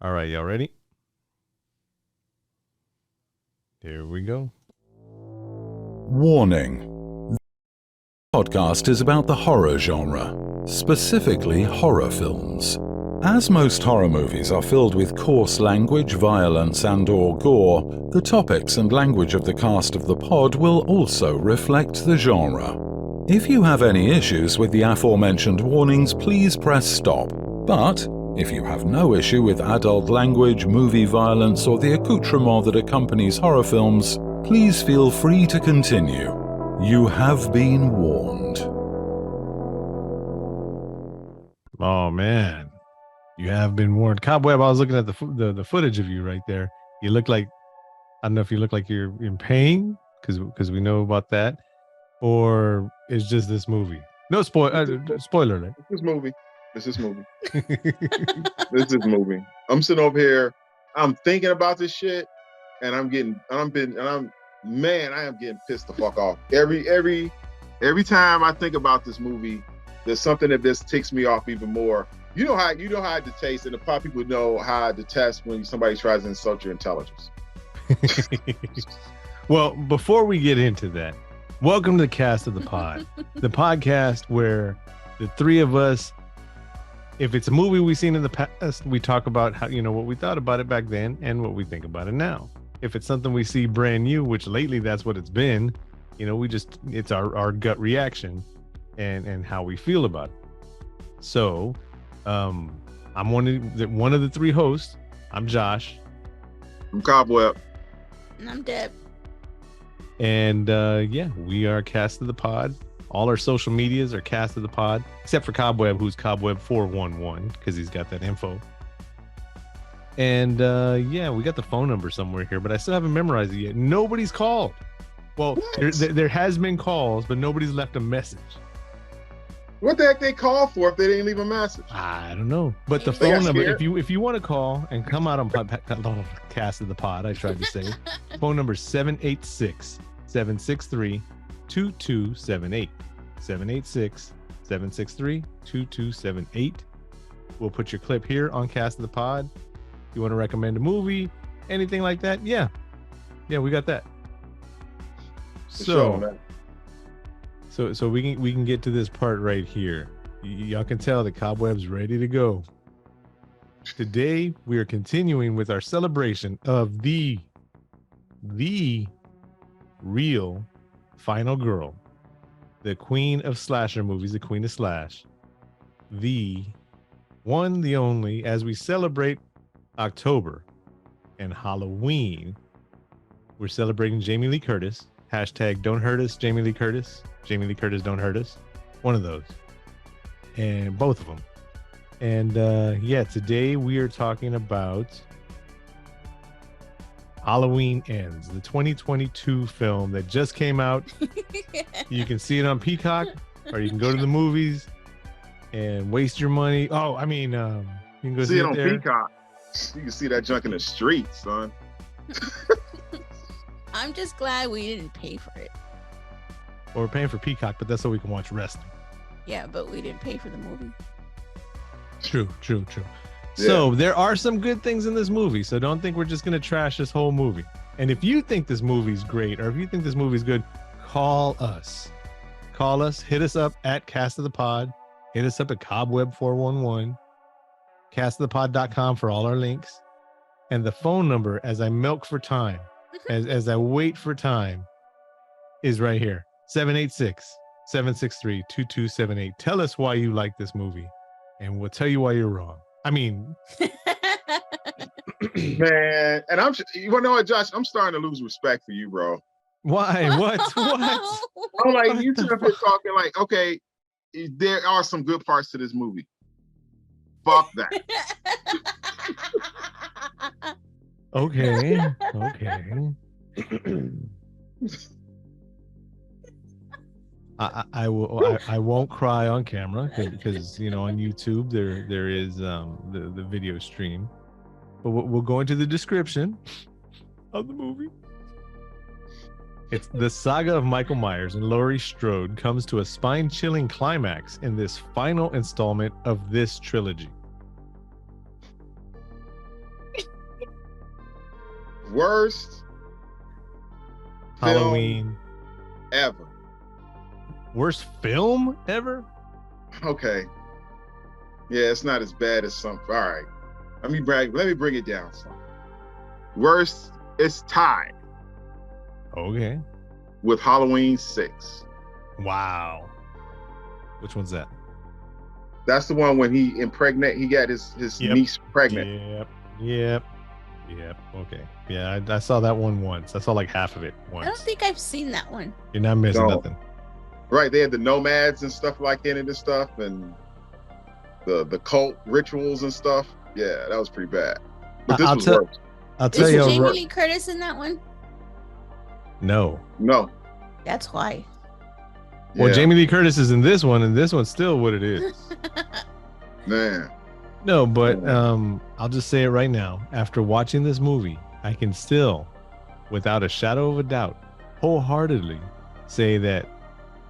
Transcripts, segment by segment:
All right, y'all ready? Here we go. Warning. This podcast is about the horror genre, specifically horror films. As most horror movies are filled with coarse language, violence, and/or gore, the topics and language of the cast of the pod will also reflect the genre. If you have any issues with the aforementioned warnings, please press stop. But if you have no issue with adult language, movie violence, or the accoutrement that accompanies horror films, please feel free to continue. You have been warned. Oh man, you have been warned. Cobweb, I was looking at the footage of you right there. You look like, I don't know if you look like you're in pain because we know about that, or it's just this movie. No spoiler alert. This movie. This is movie. This is movie. I'm sitting over here. I'm thinking about this shit, and I am getting pissed the fuck off. Every time I think about this movie, there's something that just ticks me off even more. You know how I detest, and the probably people know how I detest when somebody tries to insult your intelligence. Well, before we get into that, welcome to the Cast of the Pod, the podcast where the three of us, if it's a movie we've seen in the past, we talk about how, what we thought about it back then and what we think about it now. If it's something we see brand new, which lately that's what it's been, it's our gut reaction and how we feel about it. So, I'm one of the three hosts. I'm Josh. I'm Cobweb. And I'm Deb. And we are Cast of the Pod. All our social medias are Cast of the Pod, except for Cobweb, who's Cobweb411, because he's got that info. And we got the phone number somewhere here, but I still haven't memorized it yet. Nobody's called. Well, there has been calls, but nobody's left a message. What the heck they call for if they didn't leave a message? I don't know. But the phone number, if you want to call and come out on Cast of the Pod, I tried to say, phone number 786-763-2278. 786-763-2278. We'll put your clip here on Cast of the Pod. You want to recommend a movie, anything like that? Yeah, we got that. So we can get to this part right here. Y'all can tell the Cobweb's ready to go. Today we are continuing with our celebration of the real final girl, the queen of slasher movies, the queen of slash, the one, the only, as we celebrate October and Halloween. We're celebrating Jamie Lee Curtis. Hashtag don't hurt us, Jamie Lee Curtis. Jamie Lee Curtis, don't hurt us. One of those. And both of them. And today we are talking about Halloween Ends, the 2022 film that just came out. You can see it on Peacock, or you can go to the movies and waste your money. You can go see it on there. Peacock. You can see that junk in the streets, son. I'm just glad we didn't pay for it. Well, we're paying for Peacock, but that's so we can watch wrestling. Yeah, but we didn't pay for the movie. True. Yeah. So there are some good things in this movie, so don't think we're just going to trash this whole movie. And if you think this movie's great, or if you think this movie's good, call us. Hit us up at Cast of the Pod. Hit us up at Cobweb411. Castofthepod.com for all our links. And the phone number, as I milk for time, as I wait for time, is right here. 786-763-2278. Tell us why you like this movie, and we'll tell you why you're wrong. Man, and you know what, Josh? I'm starting to lose respect for you, bro. Why? What? I'm like, you two up here talking like, okay, there are some good parts to this movie. Fuck that. Okay. I won't cry on camera because on YouTube there is the video stream, but we'll go into the description of the movie. It's the saga of Michael Myers and Laurie Strode comes to a spine-chilling climax in this final installment of this trilogy. Worst Halloween. film ever. Worst film ever? Okay. Yeah, it's not as bad as some. All right. Let me bring it down some. Worst, it's tied Okay. with Halloween 6. Wow. Which one's that? That's the one when he got his Yep. niece pregnant. Yep. Okay. Yeah, I saw that one once. I saw like half of it once. I don't think I've seen that one. You're not missing No. nothing. Right, they had the nomads and stuff like in it and stuff, and the cult rituals and stuff. Yeah, that was pretty bad. But this was worse. I'll tell Is you. Jamie Lee Curtis in that one? No. That's why. Well, Yeah. Jamie Lee Curtis is in this one, and this one's still what it is. Man. No, but I'll just say it right now. After watching this movie, I can still, without a shadow of a doubt, wholeheartedly say that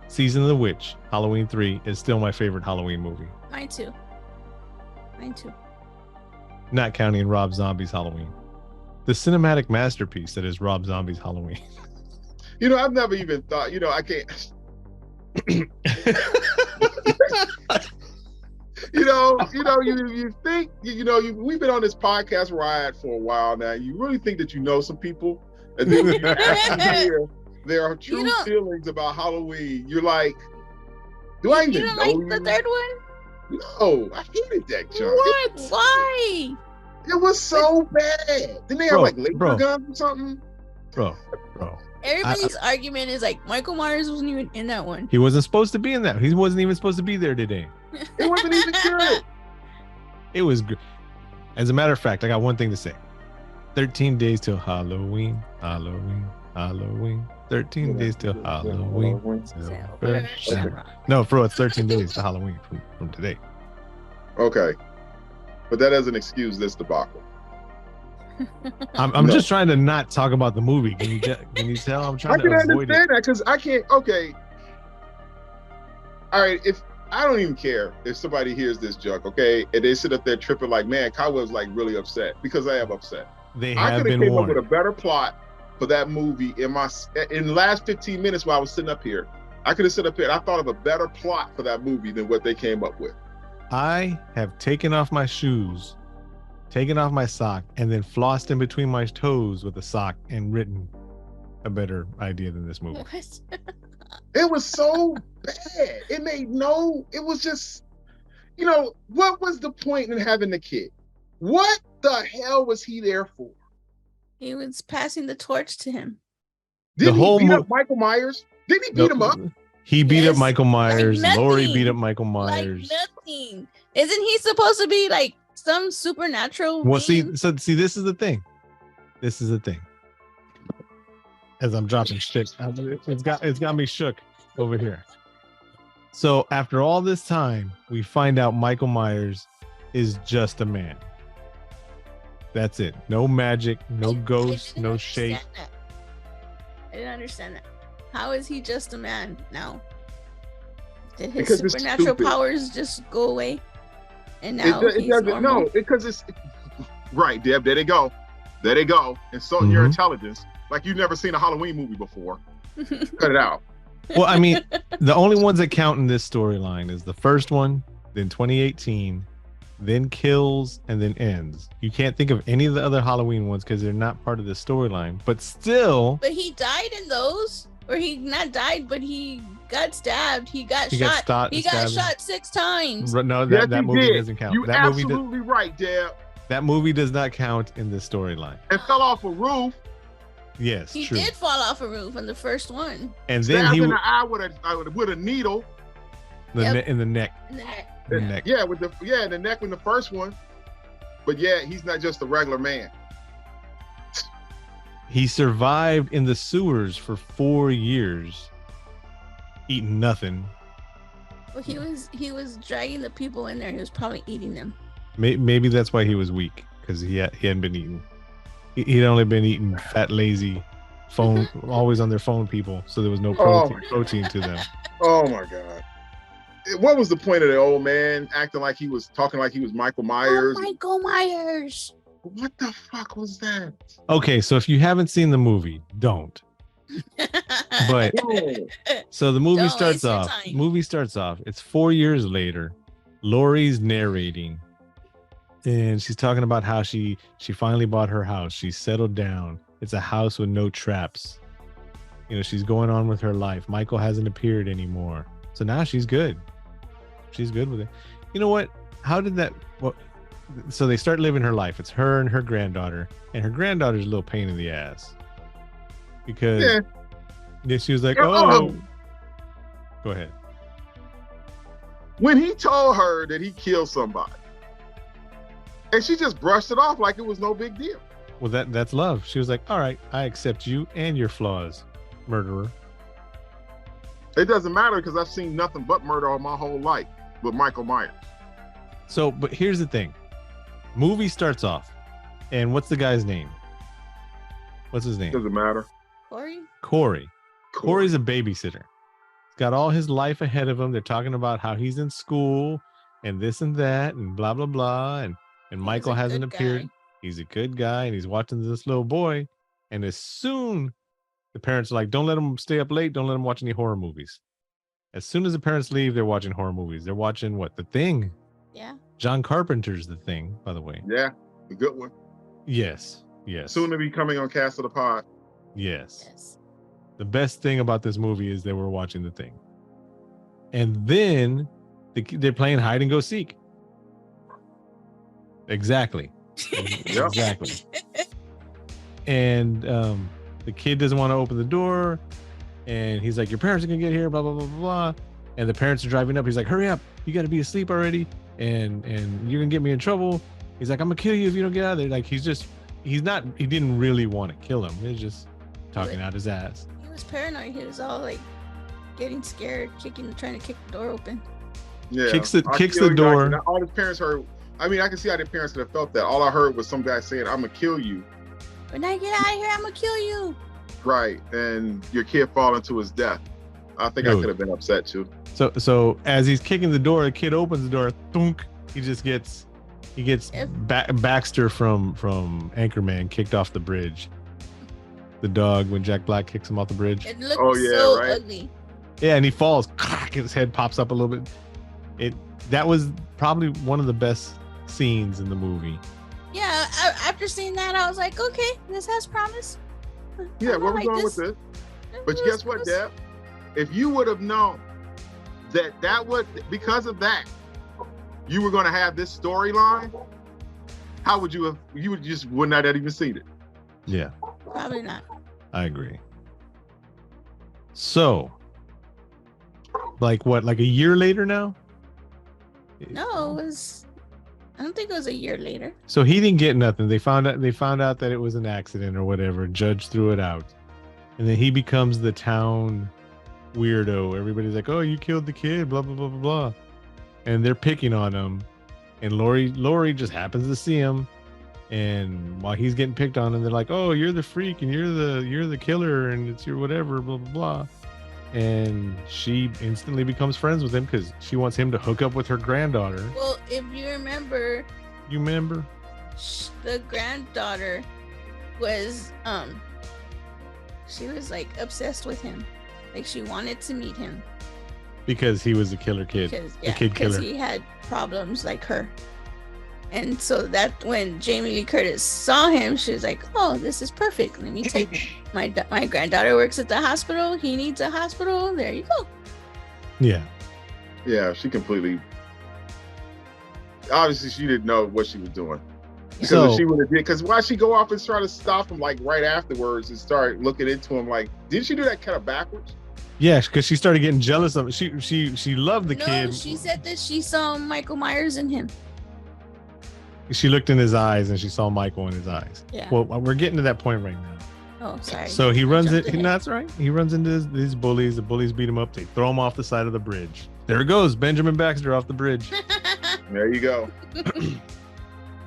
Season of the Witch, Halloween 3, is still my favorite Halloween movie. Mine too. Not counting Rob Zombie's Halloween. The cinematic masterpiece that is Rob Zombie's Halloween. I've never even thought, I can't. You think, we've been on this podcast ride for a while now. You really think that you know some people, and then when you actually hear their true feelings about Halloween, you're like, do I even know like you? the third one? No, I hated that junk. What? Why? It was so bad. Didn't they have like laser bro. guns or something? Bro. Everybody's argument is like Michael Myers wasn't even in that one. He wasn't supposed to be in that. He wasn't even supposed to be there today. It wasn't even good. It was good. As a matter of fact, I got one thing to say. 13 days till Halloween. 13 days till Halloween. No, for real, it's 13 days to Halloween from today. Okay. But that doesn't excuse this debacle. I'm just trying to not talk about the movie. Can you tell? I'm trying to avoid it. I can understand that because I can't. Okay. All right. If I don't even care if somebody hears this junk, okay, and they sit up there tripping like, man, Kyle like really upset because I am upset. I could have came up with a better plot for that movie in the last 15 minutes while I was sitting up here. I could have sit up here and I thought of a better plot for that movie than what they came up with. I have taken off my shoes, taken off my sock, and then flossed in between my toes with a sock and written a better idea than this movie. What? It was so bad. It was just, what was the point in having the kid? What the hell was he there for? He was passing the torch to him. Didn't he beat up Michael Myers? Didn't he beat him up? He beat up Michael Myers. Like Laurie beat up Michael Myers. Like nothing. Isn't he supposed to be like some supernatural? Well, being? see, this is the thing. As I'm dropping shit, it's got me shook over here. So after all this time, we find out Michael Myers is just a man. That's it. No magic, no ghost, no shape. I didn't understand that. How is he just a man now? Did his supernatural powers just go away? And now he's normal? No, because it's right, Deb. There they go. Insulting your intelligence like you've never seen a Halloween movie before. Cut it out. Well, I mean, the only ones that count in this storyline is the first one, then 2018, then Kills, and then Ends. You can't think of any of the other Halloween ones because they're not part of the storyline. But still. But he died in those, or he not died, but he got stabbed. He got shot. He got shot 6 times. No, that movie doesn't count. You're absolutely right, Deb. That movie does not count in this storyline. It fell off a roof. Yes, he true. did fall off a roof in the first one. And then he in the eye with a needle. In the neck. In the neck. Yeah, in the neck with the first one. But yeah, he's not just a regular man. He survived in the sewers for 4 years, eating nothing. Well, he was dragging the people in there. He was probably eating them. Maybe that's why he was weak, because he hadn't been eating. He'd only been eating fat, lazy, phone, always on their phone people. So there was no protein to them. Oh my God. What was the point of the old man acting like he was talking like he was Michael Myers? Oh, Michael Myers. What the fuck was that? Okay, so if you haven't seen the movie, don't. But so the movie starts off. It's 4 years later. Laurie's narrating, and she's talking about how she finally bought her house. She's settled down. It's a house with no traps. You know, she's going on with her life. Michael hasn't appeared anymore, so now she's good. She's good with it. You know what? How did that? Well, so they start living her life. It's her and her granddaughter, and her granddaughter's a little pain in the ass because she was like, "Oh, go ahead." When he told her that he killed somebody, and she just brushed it off like it was no big deal. Well, that's love. She was like, "All right, I accept you and your flaws, murderer." It doesn't matter because I've seen nothing but murder all my whole life with Michael Myers. So, but here's the thing. Movie starts off, and what's the guy's name? What's his name? Doesn't matter. Corey. Corey's a babysitter. He's got all his life ahead of him. They're talking about how he's in school and this and that and blah, blah, blah. And Michael hasn't appeared. He's a good guy, and he's watching this little boy. And as soon the parents are like, don't let him stay up late. Don't let him watch any horror movies. As soon as the parents leave, they're watching horror movies. They're watching what? The Thing. Yeah. John Carpenter's The Thing, by the way. Yeah, the good one. Yes. Soon to be coming on Cast of the Pod. Yes. The best thing about this movie is that we're watching The Thing. And then they're playing hide and go seek. Exactly. Exactly. And the kid doesn't want to open the door. And he's like, your parents are going to get here, blah, blah, blah, blah, blah. And the parents are driving up. He's like, hurry up. You got to be asleep already. And you're going to get me in trouble. He's like, I'm going to kill you if you don't get out of there. Like, he didn't really want to kill him. He's just talking out his ass. He was paranoid. He was all like getting scared, trying to kick the door open. Yeah. Kicks the door. All his parents heard. I mean, I can see how the parents would have felt that. All I heard was some guy saying, I'm going to kill you. When I get out of here, I'm going to kill you. Right. And your kid falling to his death. I think I could have been upset too. So as he's kicking the door, the kid opens the door. Thunk, he gets Baxter from Anchorman kicked off the bridge. The dog, when Jack Black kicks him off the bridge. It looked ugly. Yeah, and he falls. His head pops up a little bit. That was probably one of the best scenes in the movie. Yeah, after seeing that, I was like, okay, this has promise. Yeah, where we going with this? But guess what, Deb? If you would have known that would, because of that, you were going to have this storyline, how would you have? You would not have even seen it. Yeah, probably not. I agree. So, like what? Like a year later now? No, it was. I don't think it was a year later. So he didn't get nothing. They found out that it was an accident or whatever. Judge threw it out, and then he becomes the town weirdo. Everybody's like, "Oh, you killed the kid," blah blah blah blah blah, and they're picking on him. And Laurie just happens to see him, and while he's getting picked on, and they're like, "Oh, you're the freak, and you're the killer, and it's your whatever, blah blah blah." And she instantly becomes friends with him because she wants him to hook up with her granddaughter. Well, if you remember, the granddaughter was she was like obsessed with him. Like she wanted to meet him because he was a killer kid, a kid killer. Because he had problems like her, and so that when Jamie Lee Curtis saw him, she was like, "Oh, this is perfect. Let me take my granddaughter works at the hospital. He needs a hospital. There you go." Yeah, she completely. Obviously, she didn't know what she was doing. Because if she would have did, because why she go off and try to stop him like right afterwards and start looking into him? Like, didn't she do that kind of backwards? Yeah, because she started getting jealous of him. She loved the kid. No, she said that she saw Michael Myers in him. She looked in his eyes and she saw Michael in his eyes. Yeah. Well, we're getting to that point right now. Oh, sorry. So he runs in. No, that's right. He runs into these bullies. The bullies beat him up. They throw him off the side of the bridge. There it goes, Benjamin Baxter off the bridge. There you go.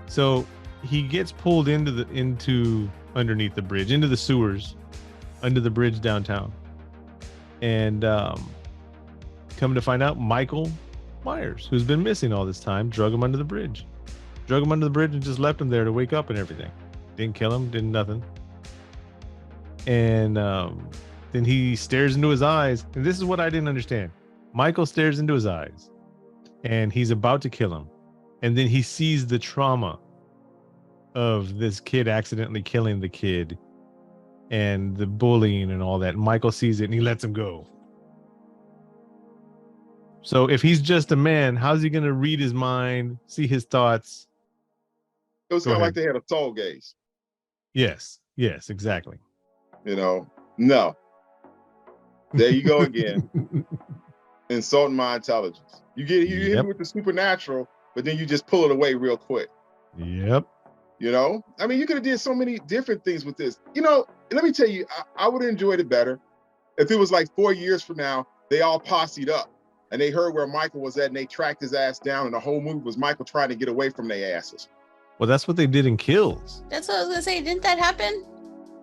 So he gets pulled into underneath the bridge, into the sewers, under the bridge downtown, and come to find out, Michael Myers, who's been missing all this time, drug him under the bridge. drug him under the bridge and just left him there to wake up and everything. Didn't kill him, didn't nothing. And then he stares into his eyes. And this is what I didn't understand. Michael stares into his eyes and he's about to kill him. And then he sees the trauma of this kid accidentally killing the kid and the bullying and all that. Michael sees it and he lets him go. So if he's just a man, how's he going to read his mind, see his thoughts? It was kind of like they had a soul gaze. Yes, exactly. No. There you go again. Insulting my intelligence. You hit me with the supernatural, but then you just pull it away real quick. Yep. I mean, you could have did so many different things with this. Let me tell you, I would have enjoyed it better if it was like 4 years from now, they all posseed up and they heard where Michael was at and they tracked his ass down and the whole movie was Michael trying to get away from their asses. Well, that's what they did in Kills. That's what I was going to say. Didn't that happen?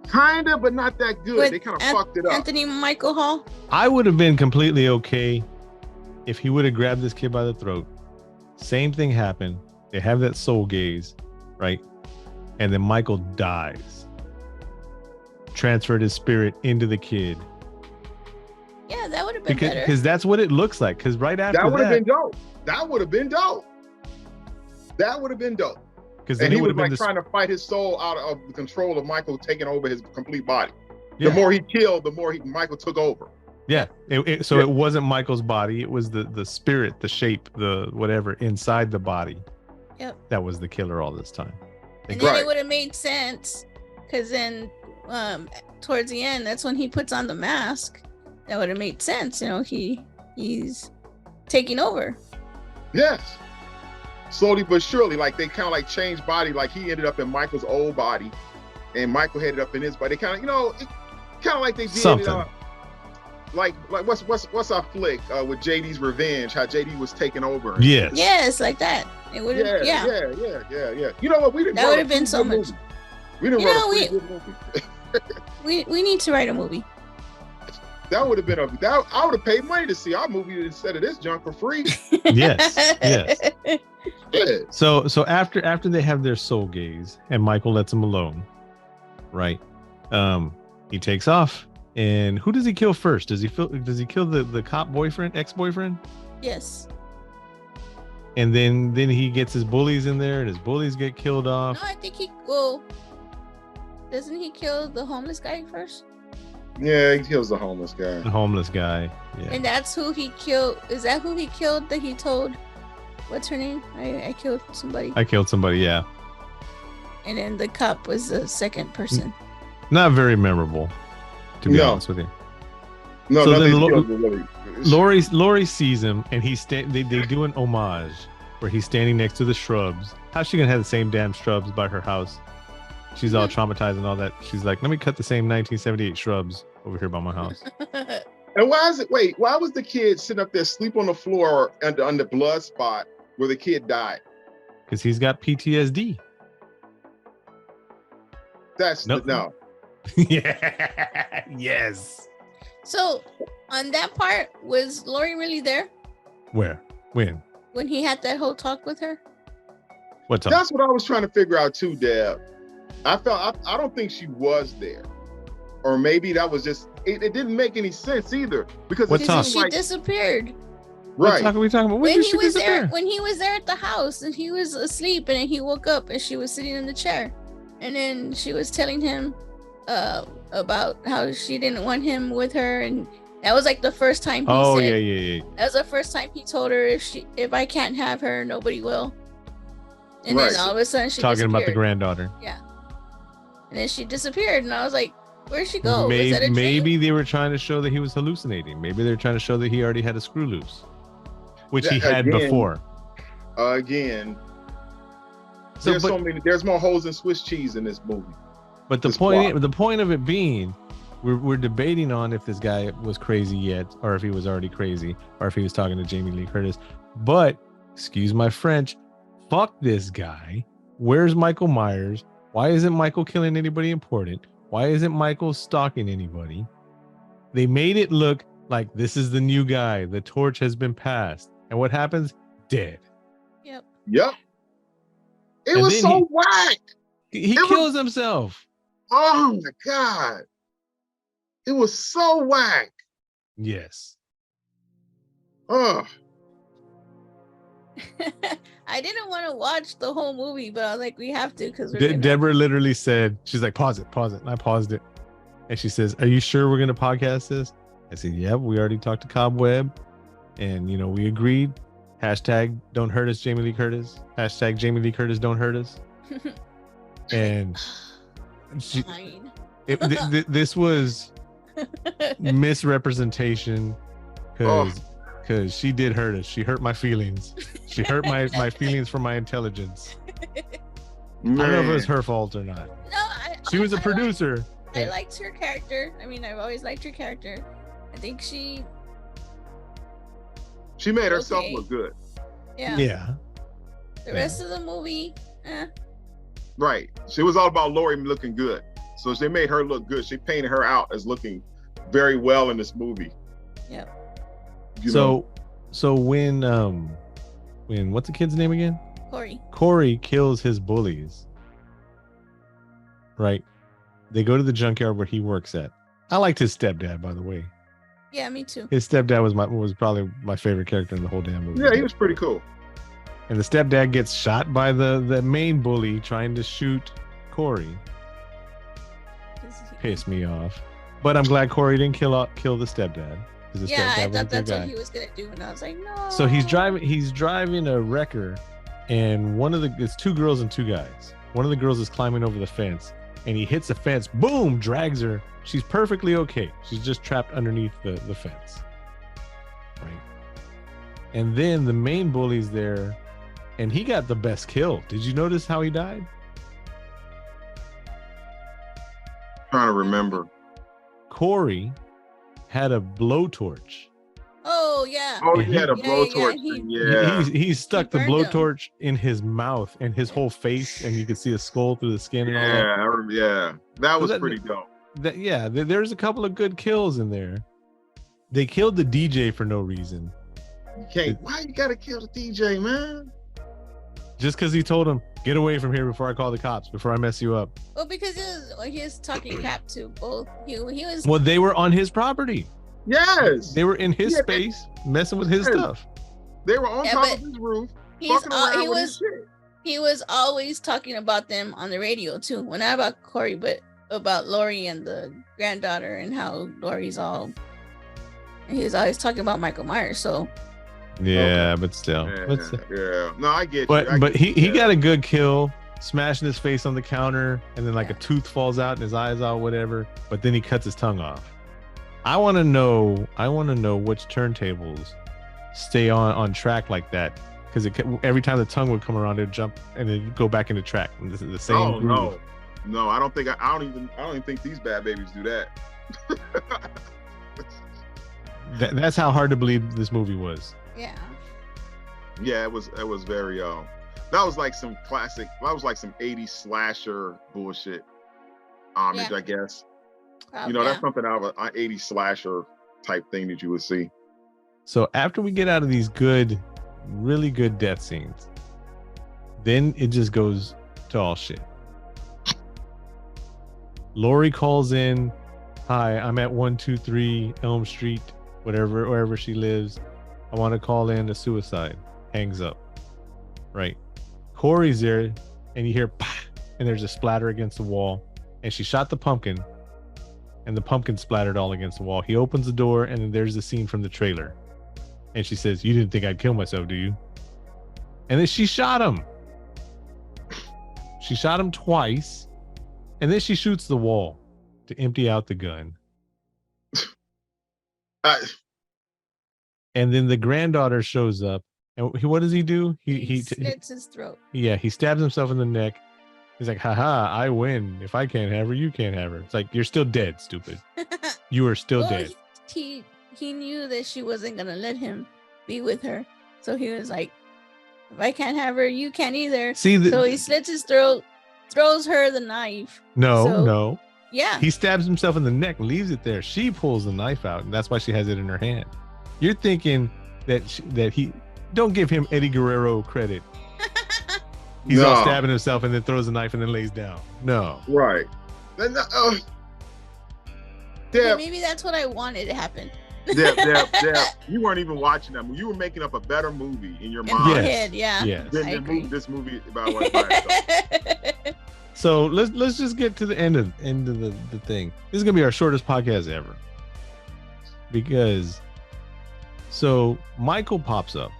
Kinda, but not that good. They kind of fucked it up. Anthony Michael Hall? I would have been completely okay if he would have grabbed this kid by the throat. Same thing happened. They have that soul gaze, right? And then Michael dies. Transferred his spirit into the kid. Yeah, that would have been better. Because that's what it looks like. Because right after that would have been dope. That would have been dope. Because then he would have been trying to fight his soul out of the control of Michael taking over his complete body. Yeah. The more he killed, the more Michael took over. Yeah. So it wasn't Michael's body. It was the spirit, the shape, the whatever inside the body. Yep. That was the killer all this time. And then it would have made sense because then towards the end, that's when he puts on the mask. That would have made sense. He's taking over. Yes. Slowly but surely, like they kind of like changed body. Like he ended up in Michael's old body and Michael ended up in his body. They kind of, like they did something. Like what's our flick with JD's Revenge? How JD was taking over. Yes, like that. It would have. Yeah. You know what? We didn't. That would have been so much. We didn't write a pretty good movie. we need to write a movie. That would have been I would have paid money to see our movie instead of this junk for free. Yes. Yeah. So after they have their soul gaze and Michael lets him alone, right? He takes off. And who does he kill first? Does he kill the cop boyfriend, ex-boyfriend? Yes. And then he gets his bullies in there and his bullies get killed off. No, I think doesn't he kill the homeless guy first? Yeah, he kills the homeless guy. The homeless guy. Yeah. And that's who he killed. Is that who he killed that he told? What's her name? I killed somebody. I killed somebody, yeah. And then the cop was the second person. Not very memorable, to be honest with you. No, so then Laurie sees him and they do an homage where he's standing next to the shrubs. How's she gonna have the same damn shrubs by her house? She's all traumatized and all that. She's like, let me cut the same 1978 shrubs over here by my house. And why was the kid sitting up there sleep on the floor on the blood spot where the kid died? Because he's got PTSD. No. Yeah. Yes. So on that part, was Laurie really there? Where? When? When he had that whole talk with her? What talk? That's what I was trying to figure out too, Deb. I don't think she was there. Or maybe that was just, it didn't make any sense either. Because she disappeared. Right. What talk are we talking about? When he was there at the house and he was asleep and then he woke up and she was sitting in the chair. And then she was telling him about how she didn't want him with her. And that was like the first time he said, yeah. That was the first time he told her, if I can't have her, nobody will. And then all of a sudden she talking about the granddaughter. Yeah. And then she disappeared, and I was like, where'd she go? Maybe they were trying to show that he was hallucinating. Maybe they're trying to show that he already had a screw loose, which he had before. Again, there's more holes in Swiss cheese in this movie. But the point of it being, we're debating on if this guy was crazy yet, or if he was already crazy, or if he was talking to Jamie Lee Curtis. But excuse my French, fuck this guy. Where's Michael Myers? Why isn't Michael killing anybody important? Why isn't Michael stalking anybody? They made it look like this is the new guy. The torch has been passed. And what happens? Dead. Yep. It And was then so whack. he It kills himself. Oh my God. It was so whack. Yes. Oh, I didn't want to watch the whole movie, but I was like, we have to because we're gonna... Deborah literally said, she's like, pause it. And I paused it. And she says, are you sure we're going to podcast this? I said, yep, we already talked to Cobweb. And, you know, we agreed. Hashtag don't hurt us, Jamie Lee Curtis. Hashtag Jamie Lee Curtis don't hurt us. And this was misrepresentation because she did hurt us. She hurt my feelings. She hurt my feelings for my intelligence. man. I don't know if it was her fault or not. No, She was a producer. I liked her character. I mean, I've always liked her character. I think she made herself look good. Yeah. The rest of the movie, Right. She was all about Laurie looking good. So they made her look good. She painted her out as looking very well in this movie. Yeah. So when what's the kid's name again? Corey kills his bullies. Right. They go to the junkyard where he works at. I liked his stepdad, by the way. Yeah, me too. His stepdad was probably my favorite character in the whole damn movie. Yeah, he was pretty cool. And the stepdad gets shot by the main bully trying to shoot Corey. Pissed me off. But I'm glad Corey didn't kill the stepdad. Yeah, I thought that's what he was gonna do, and I was like, no. So he's driving a wrecker, and it's two girls and two guys. One of the girls is climbing over the fence, and he hits the fence, boom, drags her. She's perfectly okay. She's just trapped underneath the fence. Right. And then the main bully's there, and he got the best kill. Did you notice how he died? Trying to remember. Corey had a blowtorch. Oh yeah. Oh, he had a blowtorch. Yeah. He stuck the blowtorch in his mouth and his whole face, and you could see his skull through the skin and all that. Yeah. That was pretty dope. There's a couple of good kills in there. They killed the DJ for no reason. Why you gotta kill the DJ, man? Just because he told him, get away from here before I call the cops, before I mess you up. Well, because he was talking crap to both. He was. Well, they were on his property. Yes. They were in his space, messing with his stuff. They were on top of his roof. He was always talking about them on the radio too. Well, not about Corey, but about Laurie and the granddaughter and how Laurie's all. He was always talking about Michael Myers. So. Yeah, but still. Yeah. No, I get you. But he got a good kill, smashing his face on the counter, and then a tooth falls out and his eyes out, whatever. But then he cuts his tongue off. I want to know which turntables stay on track like that, because every time the tongue would come around, it'd jump and it'd go back into track. And this is the same groove. No, I don't even think these bad babies do that. That's how hard to believe this movie was. Yeah, it was very that was like some classic, that was like some 80s slasher bullshit homage, I guess. That's something out of an 80s slasher type thing that you would see. So after we get out of these really good death scenes, then it just goes to all shit. Laurie calls in, hi, I'm at 123 Elm Street, wherever she lives. I want to call in a suicide. Hangs up. Right. Corey's there, and you hear pah, and there's a splatter against the wall. And she shot the pumpkin, and the pumpkin splattered all against the wall. He opens the door, and then there's the scene from the trailer. And she says, you didn't think I'd kill myself, do you? And then she shot him. She shot him twice, and then she shoots the wall to empty out the gun. And then the granddaughter shows up, and what does he do? He slits his throat. Yeah, he stabs himself in the neck. He's like, haha, I win. If I can't have her, you can't have her. It's like, you're still dead, stupid. You are still dead. He knew that she wasn't going to let him be with her. So he was like, if I can't have her, you can't either. So he slits his throat, throws her the knife. No. Yeah. He stabs himself in the neck, leaves it there. She pulls the knife out, and that's why she has it in her hand. You're thinking that he... Don't give him Eddie Guerrero credit. He's all No. stabbing himself and then throws a knife and then lays down. No. Right. Then, Okay, Deb, maybe that's what I wanted to happen. Deb, you weren't even watching that movie. You were making up a better movie in your In mind my Yes. head, yeah. Yes. than I agree. this movie by itself. So let's just get to the end of the thing. This is gonna be our shortest podcast ever. Because so Michael pops up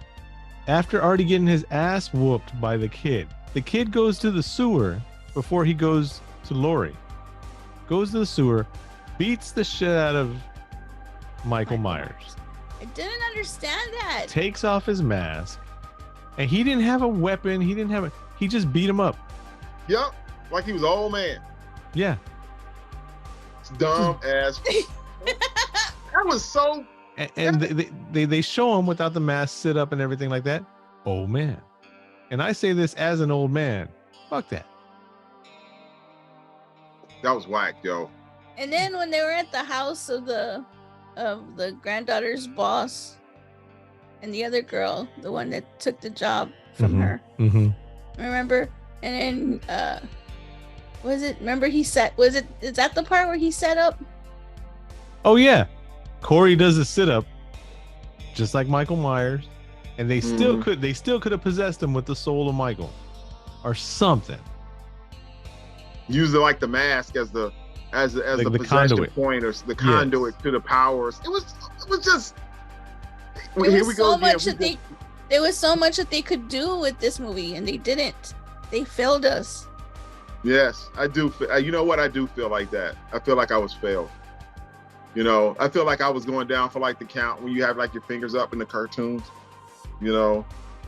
after already getting his ass whooped by the kid. The kid goes to the sewer before he goes to Laurie. Goes to the sewer, beats the shit out of Michael Myers, I didn't understand that. takes off his mask, and he didn't have a weapon. He just beat him up. Yep. Like he was an old man. Yeah. It's dumb ass. That was so. And they show him without the mask, sit up and everything like that. Oh man. And I say this as an old man. Fuck that. That was whack, yo. And then when they were at the house of the granddaughter's boss and the other girl, the one that took the job from her, Mm-hmm. remember? And then remember is that the part where he set up? Oh yeah. Corey does a sit-up just like Michael Myers. And they still could have possessed him with the soul of Michael. Or something. Using like the mask as the possession conduit. point or the conduit to the powers. It was just. There was so much that they could do with this movie, and they didn't. They failed us. Yes, I do. You know what? I do feel like that. I feel like I was failed. You know, I feel like I was going down for like the count when you have like your fingers up in the cartoons. You know,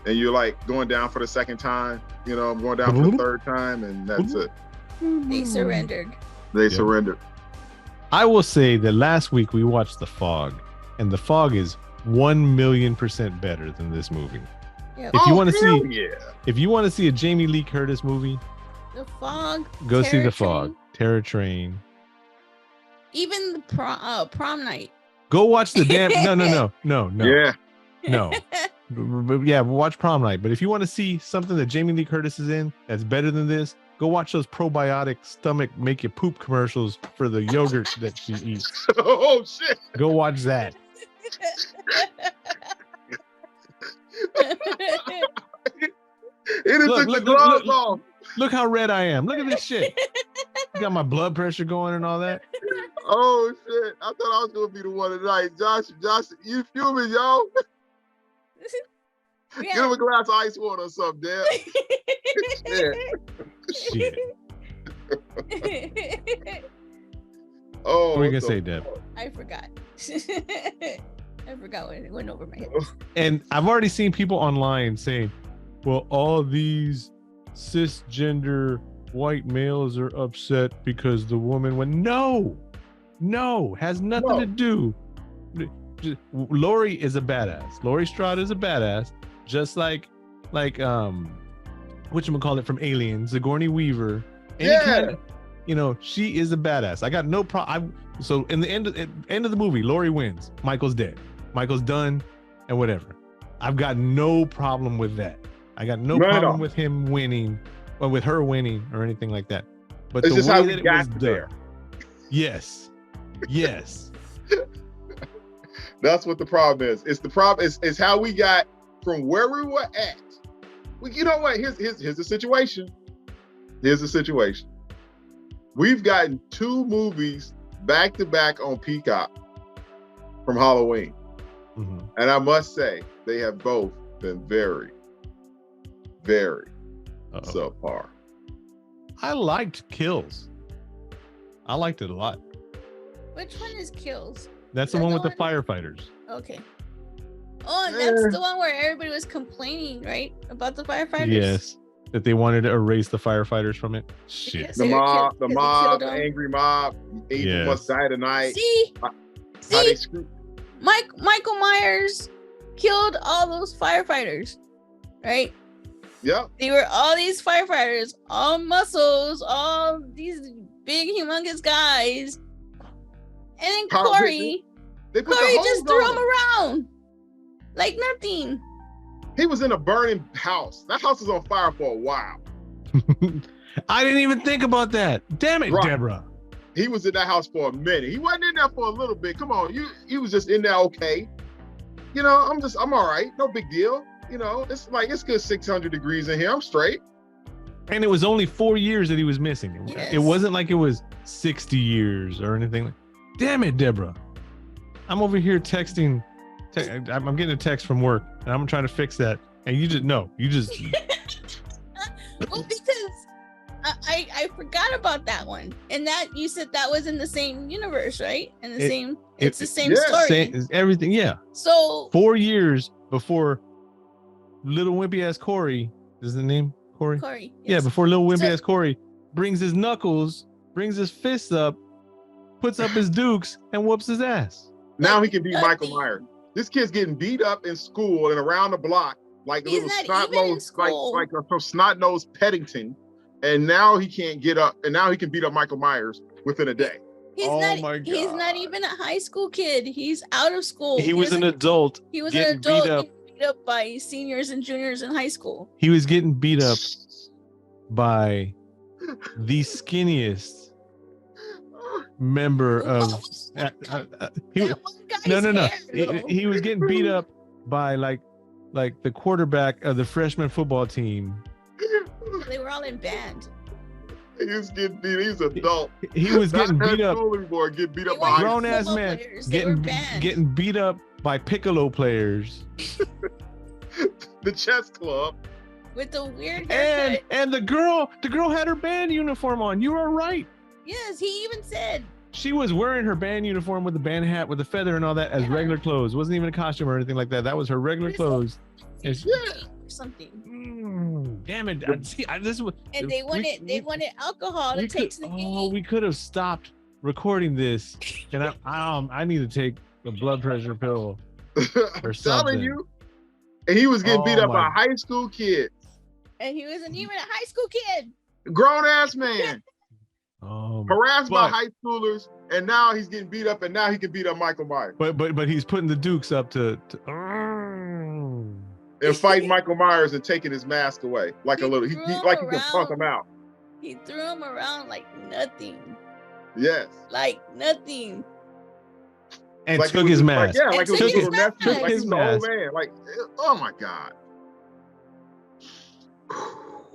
and you're like going down for the second time. You know, I'm going down for the third time, and that's it. They surrendered. They surrendered. I will say that last week we watched The Fog, and The Fog is 1,000,000% better than this movie. Yep. If you want to see, yeah. if you want to see a Jamie Lee Curtis movie, The Fog. go see Terror The Fog, Train, Terror Train. Even the prom night. Go watch the damn. No. Yeah. No. Yeah, watch Prom Night. But if you want to see something that Jamie Lee Curtis is in that's better than this, go watch those probiotic stomach make you poop commercials for the yogurt that she eats. Oh shit. Go watch that. It took the gloves off. Look how red I am. Look at this shit. Got my blood pressure going and all that. Oh shit! I thought I was gonna be the one tonight. Josh, you fuming, yo? Get him a glass of ice water or something, damn. Shit. Oh, What were you gonna say, Deb? I forgot. I forgot when it went over my head. And I've already seen people online saying, well, all these cisgender white males are upset because the woman went. No, has nothing to do. Laurie is a badass. Laurie Strode is a badass, just like whatchamacallit from Aliens, Sigourney Weaver. She is a badass. I got no problem. So in the end of the movie, Laurie wins. Michael's dead. Michael's done, and whatever. I've got no problem with that. I got no problem with him winning, or with her winning, or anything like that. But it's the just way how that we it got was there. done. Yes. That's what the problem is. It's the problem. It's how we got from where we were at. You know what? Here's the situation. Here's the situation. We've gotten 2 movies back to back on Peacock from Halloween. Mm-hmm. And I must say, they have both been very, very subpar. I liked Kills. I liked it a lot. Which one is Kills? That's the one with the firefighters. Okay. Oh, and that's the one where everybody was complaining, right? About the firefighters? Yes. That they wanted to erase the firefighters from it. Shit. Because The they were mob, killed the them. angry mob. 8 must die tonight. See? How they screw- Michael Myers killed all those firefighters, right? Yep. They were all these firefighters, all muscles, all these big, humongous guys. And then Corey just threw him around like nothing. He was in a burning house. That house was on fire for a while. I didn't even think about that. Damn it, Right. Deborah. He was in that house for a minute. He wasn't in there for a little bit. Come on, he was just in there okay. You know, I'm all right. No big deal. You know, it's good 600 degrees in here. I'm straight. And it was only 4 years that he was missing. Yes. It wasn't like it was 60 years or anything. Damn it, Deborah. I'm over here texting. I'm getting a text from work and I'm trying to fix that. And you just Well, because I forgot about that one. And that you said that was in the same universe, right? And it's the same story. Everything, yeah. So 4 years before little wimpy ass Corey, is the name Corey? Corey. Yeah, Yes. before little wimpy ass Corey brings his knuckles, brings his fists up, puts up his dukes, and whoops his ass. Now he can beat Nothing. Michael Myers. This kid's getting beat up in school and around the block like a He's little not even in snot-nosed, school. like from snot-nosed Peddington. And now he can't get up, and now he can beat up Michael Myers within a day. He's Oh not. my He's not God. even a high school kid. He's out of school. He was an adult. He was an getting adult beat up. getting beat up by seniors and juniors in high school. He was getting beat up by the skinniest member of. He, That one guy's no. hair, He, though. he was getting beat up by like the quarterback of the freshman football team. They were all in band. He's getting beat. He's an adult. He was getting Not beat that up. schooling boy getting beat up They by were high Grown school. ass football man players. They were banned. getting beat up by piccolo players. The chess club. With the weird haircut. And the girl had her band uniform on. You are right. Yes, he even said. She was wearing her band uniform with the band hat with the feather and all that as Yeah. regular clothes. It wasn't even a costume or anything like that. That was her regular What is clothes. And she- Yeah. Or something. Damn it! This was. And they wanted alcohol to take to the game. We could have stopped recording this, and I need to take a blood pressure pill. I'm something. telling you. And he was getting beat Oh up by my- high school kids. And he wasn't even a high school kid. Grown ass man. Harassed by but- high schoolers, and now he's getting beat up, and now he can beat up Michael Myers. But he's putting the Dukes up to And fighting Michael Myers and taking his mask away like He a little. He threw him like he can punk around. him out. He threw him around like nothing. Yes. Like nothing. and Like it took was his just mask. Like, yeah, like it was took his his little nephew. mask. Like he His was an old mask. man. Like, oh my God.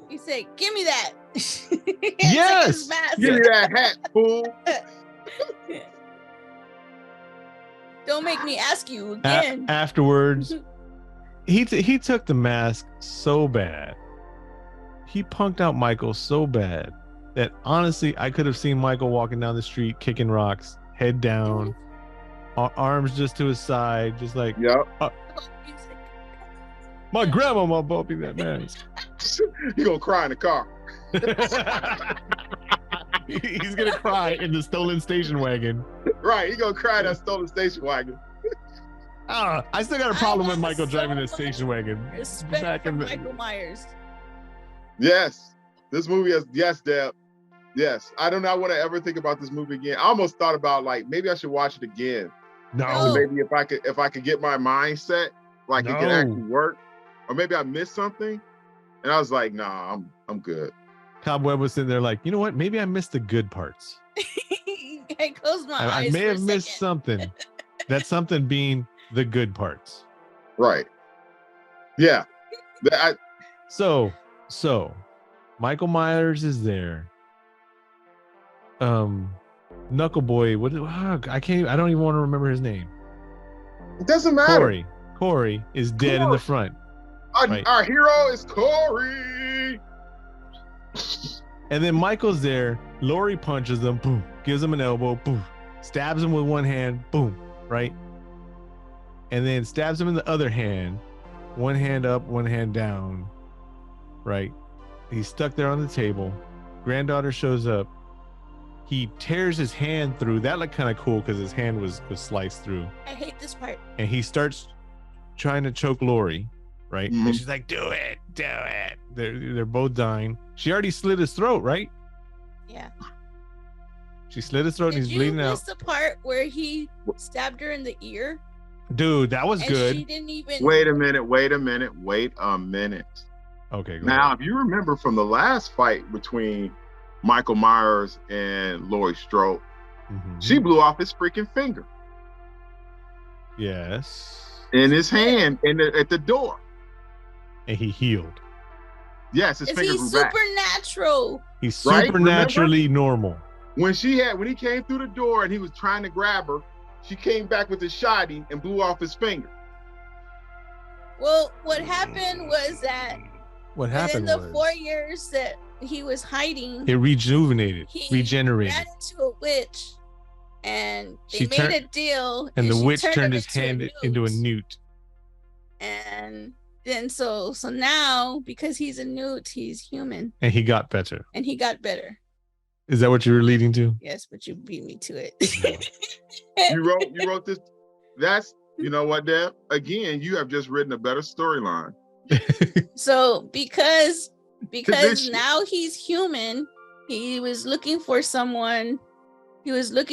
He said, "Give me that." And took Yes! his mask. Give me that hat, fool. Don't make me ask you again. Afterwards, he took the mask so bad. He punked out Michael so bad that honestly, I could have seen Michael walking down the street, kicking rocks, head down, arms just to his side, just like Yep. my grandma bought me that mask. He gonna cry in the car. He's gonna cry in the stolen station wagon. Right. He gonna cry in that stolen station wagon. I still got a problem with have Michael so driving the much station wagon. Respect Back for in the- Michael Myers. Yes. This movie has, yes, Deb. Yes. I do not want to ever think about this movie again. I almost thought about like maybe I should watch it again. No, Oh. Maybe if I could get my mindset, like it could No. actually work. Or maybe I missed something. And I was like, nah, I'm good. Cobweb was sitting there like, you know what? Maybe I missed the good parts. I closed my I eyes. may for a have missed second. something. That something being the good parts. Right. Yeah. So Michael Myers is there. Knuckle Boy, I don't even want to remember his name. It doesn't matter. Corey is dead in the front. right. Our hero is Corey. And then Michael's there. Laurie punches him, boom, gives him an elbow, boom, stabs him with one hand, boom, right? And then stabs him in the other hand, one hand up, one hand down, right? He's stuck there on the table. Granddaughter shows up. He tears his hand through. That looked kind of cool because his hand was sliced through. I hate this part. And he starts trying to choke Laurie, right? Mhm. And she's like, do it. They're both dying. She already slit his throat, right? Yeah. She slit his throat Did and he's you bleeding miss out. the part where he stabbed her in the ear? Dude, that was And good. she didn't even. Wait a minute. Okay, go Now, ahead. if you remember from the last fight between Michael Myers and Laurie Strode, Mhm. she blew off his freaking finger Yes. in his hand at the door. And he healed. Yes, his Is finger he grew back. supernatural? He's Right? supernaturally normal. When he came through the door and he was trying to grab her, she came back with a shotty and blew off his finger. Well, what happened was that What happened within the was 4 years that he was hiding, it rejuvenated, he regenerated. ran into a witch, and they She made turned- a deal, And the she witch turned him his hand into a newt. And then so now, because he's a newt, he's human, And he got better. and he got better. Is that what you were leading to? Yes, but you beat me to it. You wrote this. That's, you know what, Deb? Again, you have just written a better storyline. So because Condition. now he's human, he was looking for someone. He was like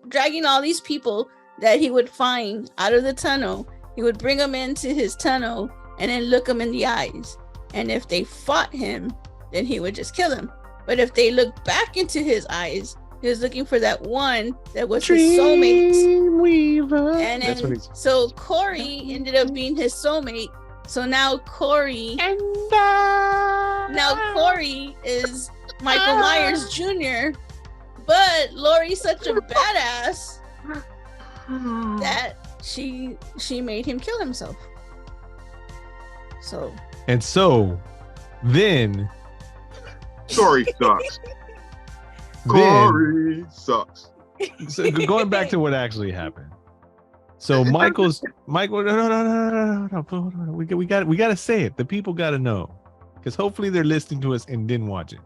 dragging all these people that he would find out of the tunnel. He would bring them into his tunnel and then look them in the eyes. And if they fought him, then he would just kill them. But if they looked back into his eyes, he was looking for that one that was his soulmate. Dreamweaver. And That's what then, he's. so Corey ended up being his soulmate. So now Corey is Michael Myers Jr. But Laurie's such a badass that she made him kill himself. So Then Story sucks. Corey sucks. So going back to what actually happened. So Michael, no. We got to say it. The people got to know, because hopefully they're listening to us and didn't watch it.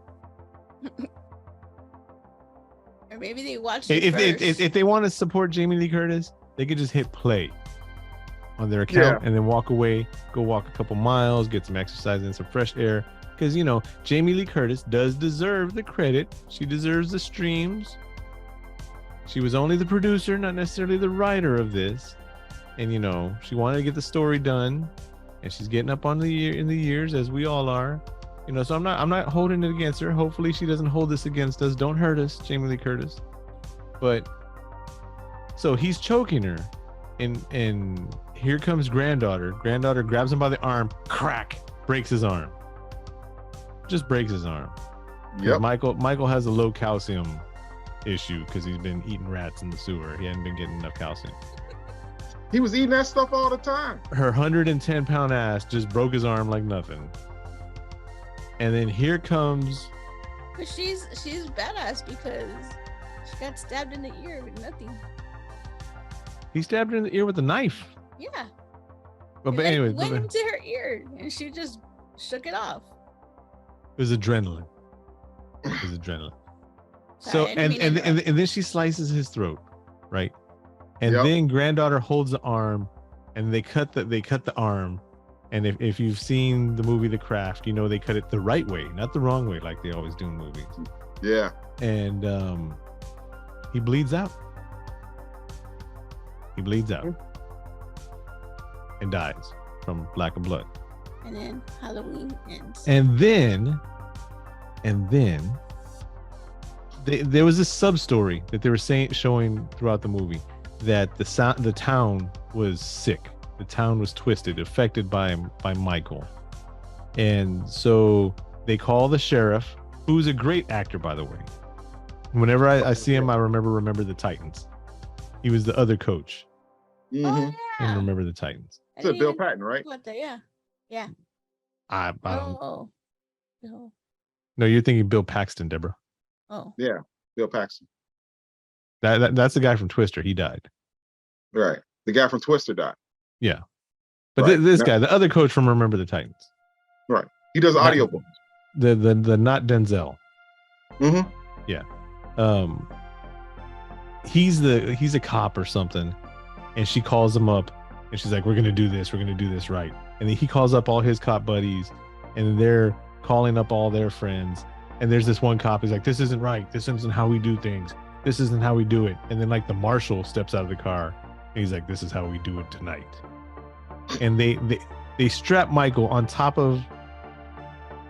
or maybe they watched it If they want to support Jamie Lee Curtis, they could just hit play on their account and then walk away, go walk a couple miles, get some exercise and some fresh air. Because, you know, Jamie Lee Curtis does deserve the credit. She deserves the streams. She was only the producer, not necessarily the writer of this. And, you know, she wanted to get the story done. And she's getting up on the years, as we all are. You know, so I'm not holding it against her. Hopefully she doesn't hold this against us. Don't hurt us, Jamie Lee Curtis. But so he's choking her. And here comes granddaughter. Granddaughter grabs him by the arm, crack, breaks his arm. Just breaks his arm. Yep. Michael has a low calcium issue because he's been eating rats in the sewer. He hadn't been getting enough calcium. He was eating that stuff all the time. Her 110-pound ass just broke his arm like nothing. And then here comes. But she's badass because she got stabbed in the ear with nothing. He stabbed her in the ear with a knife. Yeah. But It, anyway, went into her ear and she just shook it off. it was adrenaline. It was adrenaline. So Sorry, I didn't mean to interrupt. and then she slices his throat, right? And Yep. then granddaughter holds the arm, and they cut the arm. And if you've seen the movie The Craft, you know they cut it the right way, not the wrong way, like they always do in movies. Yeah. And he bleeds out. He bleeds out and dies from lack of blood. And then Halloween ends. And then there was this sub story that they were showing throughout the movie that the town was sick. The town was twisted, affected by Michael. And so they call the sheriff, who's a great actor, by the way. Whenever I see him, I remember the Titans. He was the other coach Mm-hmm. Oh, in yeah. Remember the Titans. I It's a didn't Bill even Patton, right? think about that, yeah. I don't. Oh. No. No, you're thinking Bill Paxton, Deborah. Oh. Yeah. Bill Paxton. That's the guy from Twister. He died. Right. The guy from Twister died. Yeah. But Right. this guy, the other coach from Remember the Titans. Right. He does Not- audiobooks. The not Denzel. Mm-hmm. He's a cop or something, and she calls him up and she's like, we're gonna do this right. And then he calls up all his cop buddies, and they're calling up all their friends, and there's this one cop who's like, this isn't right, this isn't how we do things, this isn't how we do it. And then like the marshal steps out of the car and he's like, this is how we do it tonight. And they strap Michael on top of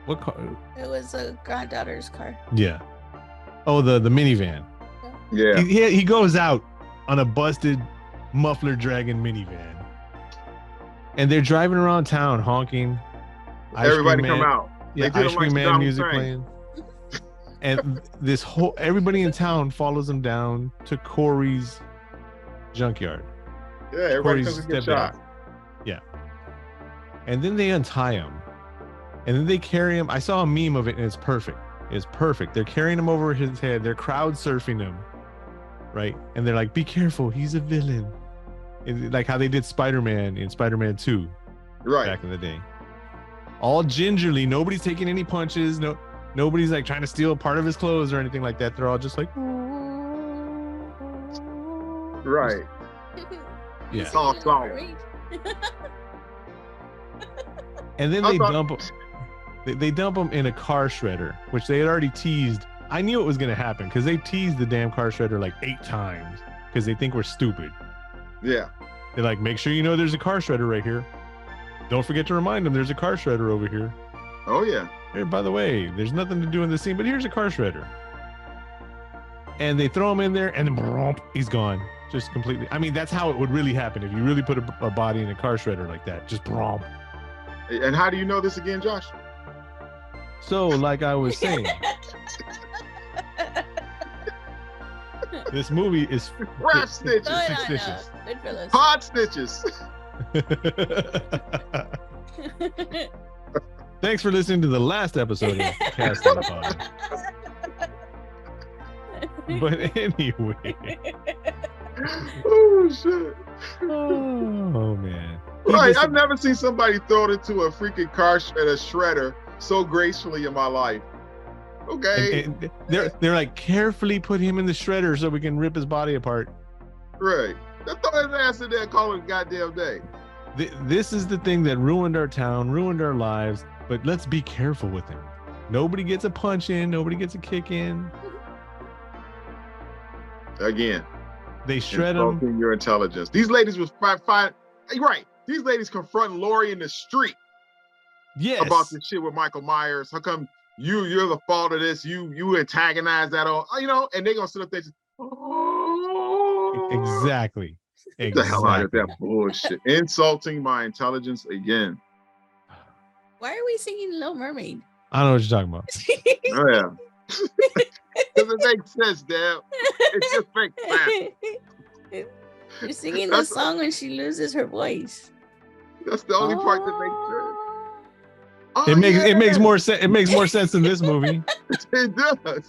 What car? It was a granddaughter's car. Yeah. Oh, the minivan. Yeah. He goes out on a busted muffler dragon minivan, and they're driving around town honking. Everybody come out. Yeah, They did Ice them Cream like Man Saddam music Hussein. playing, and everybody in town follows them down to Corey's junkyard. Yeah, everybody Corey's comes to get stepdad. shot. Yeah, and then they untie him, and then they carry him. I saw a meme of it, and it's perfect. It's perfect. They're carrying him over his head. They're crowd surfing him, right? And they're like, "Be careful, he's a villain." Like how they did Spider-Man in Spider-Man 2 Right. back in the day. All gingerly, nobody's taking any punches. Nobody's like trying to steal part of his clothes or anything like that. They're all just like, Right. yeah. It's all solid. And then they dump him. They dump him in a car shredder, which they had already teased. I knew it was going to happen because they teased the damn car shredder like 8 times because they think we're stupid. Yeah. They're like, make sure you know there's a car shredder right here. Don't forget to remind them there's a car shredder over here. Oh yeah. Hey, by the way, there's nothing to do in this scene, but here's a car shredder. And they throw him in there, and then he's gone. Just completely. I mean, that's how it would really happen if you really put a body in a car shredder like that. Just bromp. And how do you know this again, Josh? So, like I was saying, this movie is Rap stitches. No, stitches. Goodfellas. Pod stitches. Thanks for listening to the last episode of Cast on the Pod. But anyway. Oh shit. Oh man. Right, I've never seen somebody throw it into a freaking car shredder so gracefully in my life. Okay. And they're like, carefully put him in the shredder so we can rip his body apart. Right. Let's throw his ass in there and call it a goddamn day. This is the thing that ruined our town, ruined our lives, but let's be careful with him. Nobody gets a punch in, nobody gets a kick in. Again. They shred him. Insulting your intelligence. These ladies was fine. Right. These ladies confronting Laurie in the street. Yes. About this shit with Michael Myers. How come you're the fault of this? You antagonize that all, and they gonna sit up there. Exactly. Get the hell out of that bullshit. Insulting my intelligence again. Why are we singing Little Mermaid? I don't know what you're talking about. Oh yeah. Because it makes sense, Dad. It just makes sense. You're singing the song when she loses her voice. That's the only part that makes sense. Oh, it makes more sense. It makes more sense in this movie. It does.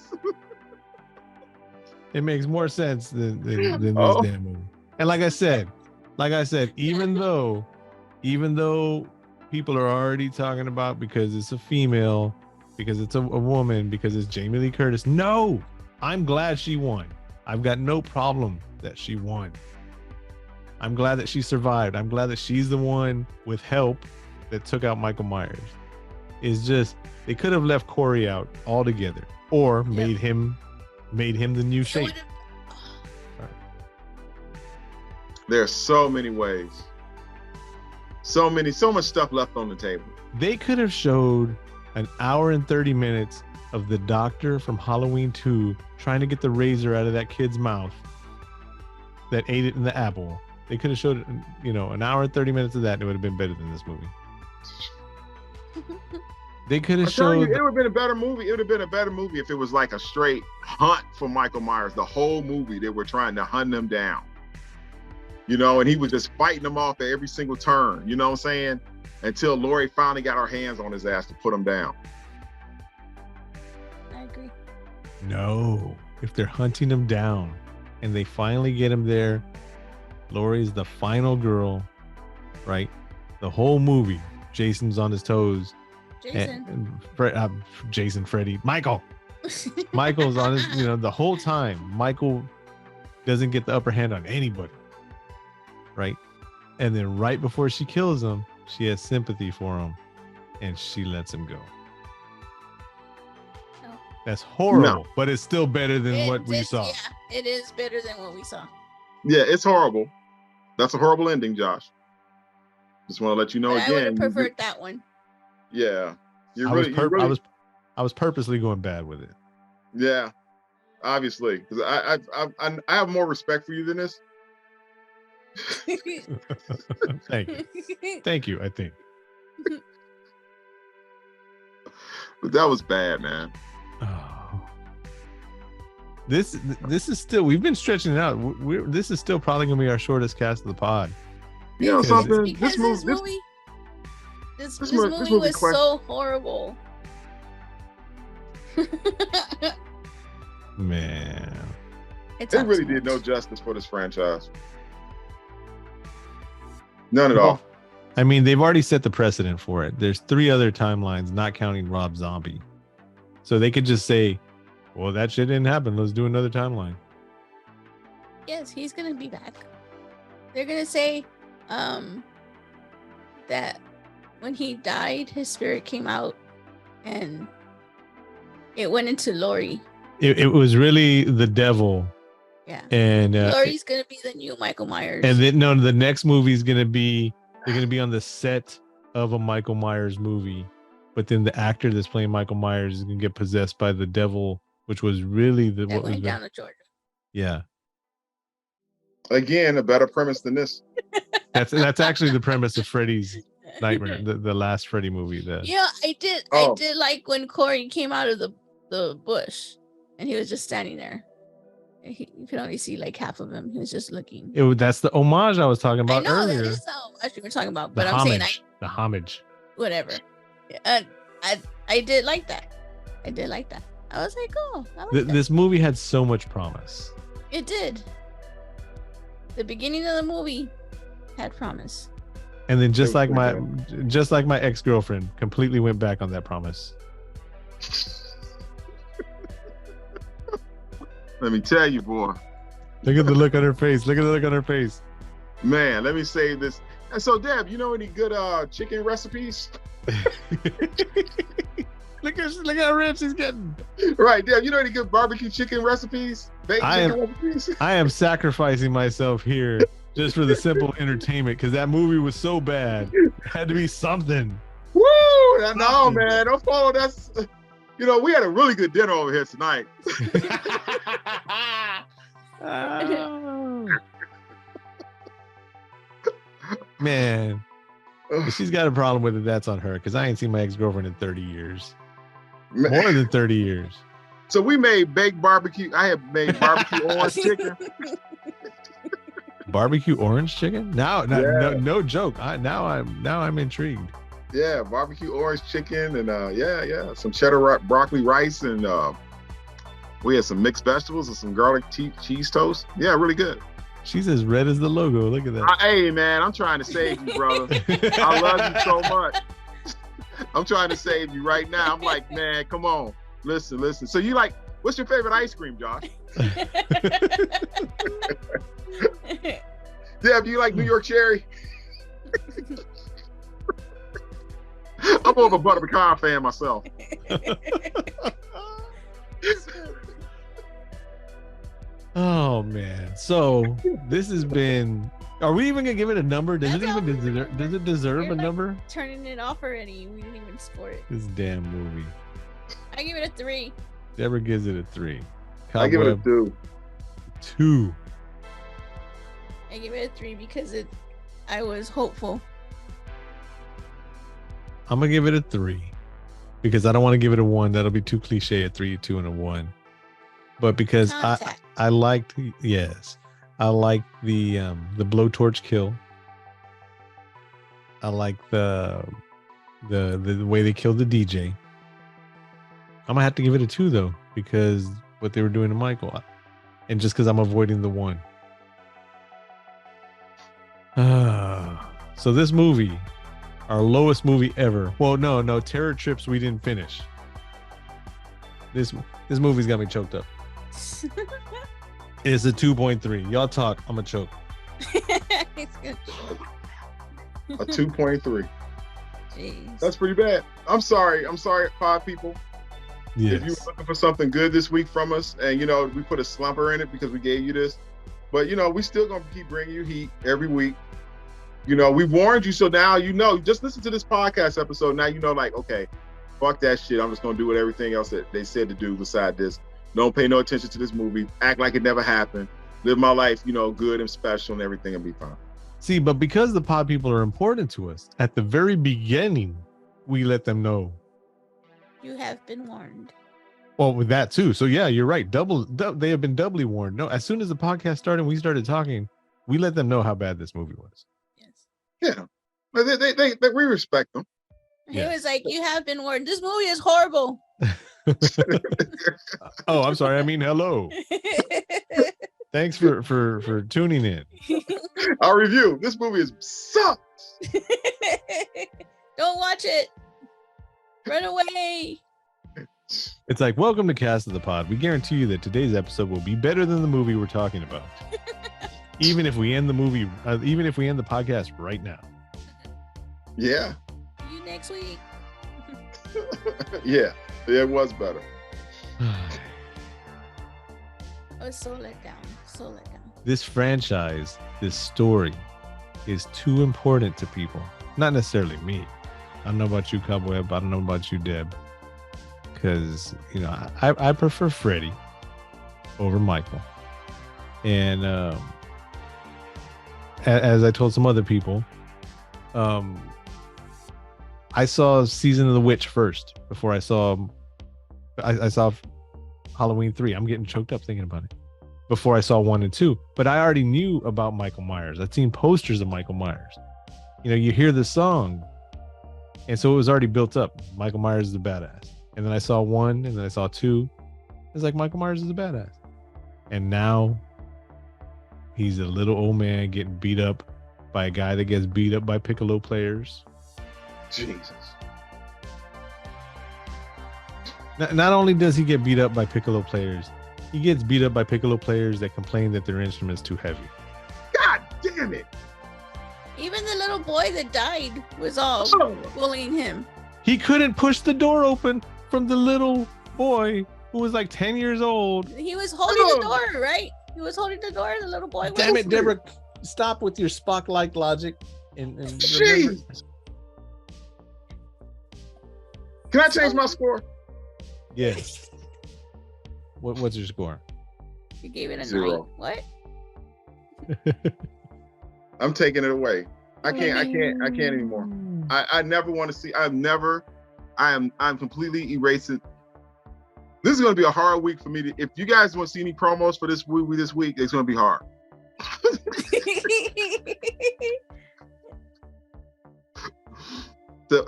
It makes more sense than this damn movie. And like I said, even though people are already talking about because it's a female, because it's a woman, because it's Jamie Lee Curtis. No, I'm glad she won. I've got no problem that she won. I'm glad that she survived. I'm glad that she's the one with help that took out Michael Myers. It's just they could have left Corey out altogether, or made him the new shape. There's so many ways. So much stuff left on the table. They could have showed an hour and 30 minutes of the doctor from Halloween 2 trying to get the razor out of that kid's mouth that ate it in the apple. They could have showed, an hour and 30 minutes of that, and it would have been better than this movie. They could have showed. It would have been a better movie. It would have been a better movie if it was like a straight hunt for Michael Myers. The whole movie, they were trying to hunt him down. And he was just fighting them off at every single turn. You know what I'm saying? Until Laurie finally got her hands on his ass to put him down. I agree. No, if they're hunting him down and they finally get him there, Laurie's the final girl, right? The whole movie, Jason's on his toes. Jason. Freddy, Michael. Michael's on his, the whole time. Michael doesn't get the upper hand on anybody, right? And then right before she kills him, she has sympathy for him, and she lets him go. No. That's horrible, but it's still better than what we saw. Yeah, it is better than what we saw. Yeah, it's horrible. That's a horrible ending, Josh. Just want to let you know again. I would have preferred that one. Yeah. I was purposely going bad with it. Yeah, obviously, because I have more respect for you than this. Thank you. I think. But that was bad, man. Oh. This is still, we've been stretching it out. This is still probably gonna be our shortest cast of the pod. You know something? This movie was so horrible. Man, it really did no justice for this franchise. None at all. I mean, they've already set the precedent for it. There's 3 other timelines, not counting Rob Zombie. So they could just say, well, that shit didn't happen. Let's do another timeline. Yes, he's going to be back. They're going to say that when he died, his spirit came out and it went into Laurie. It was really the devil. Yeah. And Laurie's going to be the new Michael Myers. And then, no, the next movie is going to be, they're going to be on the set of a Michael Myers movie, but then the actor that's playing Michael Myers is going to get possessed by the devil, which was really what went down to Georgia. Yeah. Again, a better premise than this. That's actually the premise of Freddy's Nightmare, the last Freddy movie. Yeah, I did like when Corey came out of the bush and he was just standing there. You could only see like half of him. He was just looking. That's the homage I was talking about earlier. That is the homage we were talking about. But I'm saying the homage. Whatever. I did like that. I did like that. I was like, oh, this movie had so much promise. It did. The beginning of the movie had promise. And then just like my ex-girlfriend completely went back on that promise. Let me tell you, boy. Look at the look on her face. Look at the look on her face. Man, let me say this. And so, Deb, you know any good chicken recipes? Look how red she's getting. Right, Deb, you know any good barbecue chicken recipes? Recipes? I am sacrificing myself here just for the simple entertainment because that movie was so bad. It had to be something. Woo! No, man, don't follow that. You know, we had a really good dinner over here tonight. Oh. Man, if she's got a problem with it, that's on her because I ain't seen my ex-girlfriend in 30 years. More than 30 years. So we made baked barbecue. I have made barbecue orange chicken. Barbecue orange chicken? No joke. Now I'm intrigued. Yeah, barbecue orange chicken and some cheddar broccoli rice and we had some mixed vegetables and some garlic cheese toast. Yeah, really good. She's as red as the logo. Look at that. Hey man, I'm trying to save you, brother. I love you so much. I'm trying to save you right now. I'm like, man, come on. Listen. So you like, what's your favorite ice cream, Josh? Deb, do you like New York cherry? I'm more of a butter pecan fan myself. Oh man. So this has been, are we even gonna give it a number? Does it deserve a number? Turning it off already. We didn't even score it. This damn movie. I give it a 3. Deborah gives it a 3. I give it a 2. 2. I give it a 3 because I was hopeful. I'm gonna give it a 3 because I don't want to give it a 1. That'll be too cliche. A 3, a 2, and a 1. But because I liked the blowtorch kill. I like the way they killed the DJ. I'm gonna have to give it a 2 though because what they were doing to Michael, and just because I'm avoiding the 1. So this movie, our lowest movie ever. Well, no, Terror Trips we didn't finish. This movie's got me choked up. It's a 2.3. Y'all talk. I'm gonna choke. A 2.3. Jeez. That's pretty bad. I'm sorry, 5 people. Yes. If you were looking for something good this week from us, and we put a slumper in it because we gave you this, but we still gonna keep bringing you heat every week. We warned you, so now just listen to this podcast episode. Now like, okay, fuck that shit. I'm just gonna do what everything else that they said to do beside this. Don't pay no attention to this movie. Act like it never happened. Live my life, good and special, and everything will be fine. See, but because the pod people are important to us, at the very beginning, we let them know. You have been warned. Well, with that too. So yeah, you're right. They have been doubly warned. No, as soon as the podcast started, we started talking. We let them know how bad this movie was. Yes. Yeah, but we respect them. He was like, "You have been warned. This movie is horrible." Oh, I'm sorry. I mean, hello. Thanks for tuning in. Our review. This movie sucks. Don't watch it. Run away. It's like, welcome to Cast of the Pod. We guarantee you that today's episode will be better than the movie we're talking about. Even if we end the podcast right now. Yeah. See you next week. Yeah, it was better. I was so let down. This franchise, this story is too important to people. Not necessarily me. I don't know about you, Cobweb. I don't know about you, Deb. Because, I prefer Freddy over Michael. And as I told some other people, I saw Season of the Witch first before I saw Halloween 3. I'm getting choked up thinking about it. Before I saw 1 and 2. But I already knew about Michael Myers. I'd seen posters of Michael Myers. You hear the song. And so it was already built up. Michael Myers is a badass. And then I saw 1 and then I saw 2. It's like Michael Myers is a badass. And now he's a little old man getting beat up by a guy that gets beat up by piccolo players. Jesus. Not only does he get beat up by piccolo players, he gets beat up by piccolo players that complain that their instrument's too heavy. God damn it. Even the little boy that died was all bullying him. He couldn't push the door open from the little boy who was like 10 years old. He was holding the door, right? He was holding the door. The little boy. Damn it, Deborah! Stop with your Spock-like logic. And Jeez. Can I change my score? Yes. What's your score? You gave it a 0. 9. What? I'm taking it away. I can't anymore. I never want to see. I'm completely erasing. This is going to be a hard week for me. If you guys want to see any promos for this movie this week, it's going to be hard. So,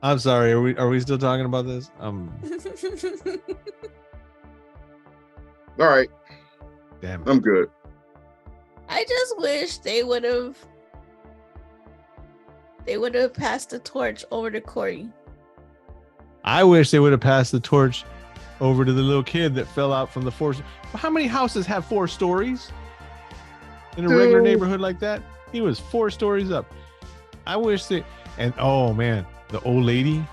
I'm sorry. Are we still talking about this? All right. Damn it. I'm good. I just wish they would have passed the torch over to Corey. I wish they would have passed the torch over to the little kid that fell out from the 4. How many houses have 4 stories in a regular neighborhood like that? He was 4 stories up. I wish and oh man, the old lady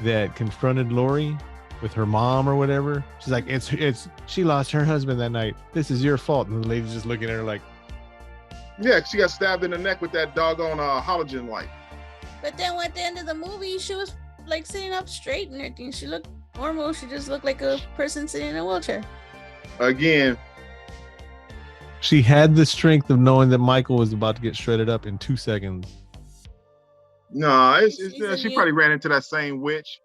that confronted Laurie with her mom or whatever. She's like, she lost her husband that night. This is your fault. And the lady's just looking at her like, yeah, she got stabbed in the neck with that doggone halogen light. But then at the end of the movie, she was like sitting up straight and everything. She looked normal. She just looked like a person sitting in a wheelchair. Again. She had the strength of knowing that Michael was about to get shredded up in 2 seconds. No, she probably ran into that same witch,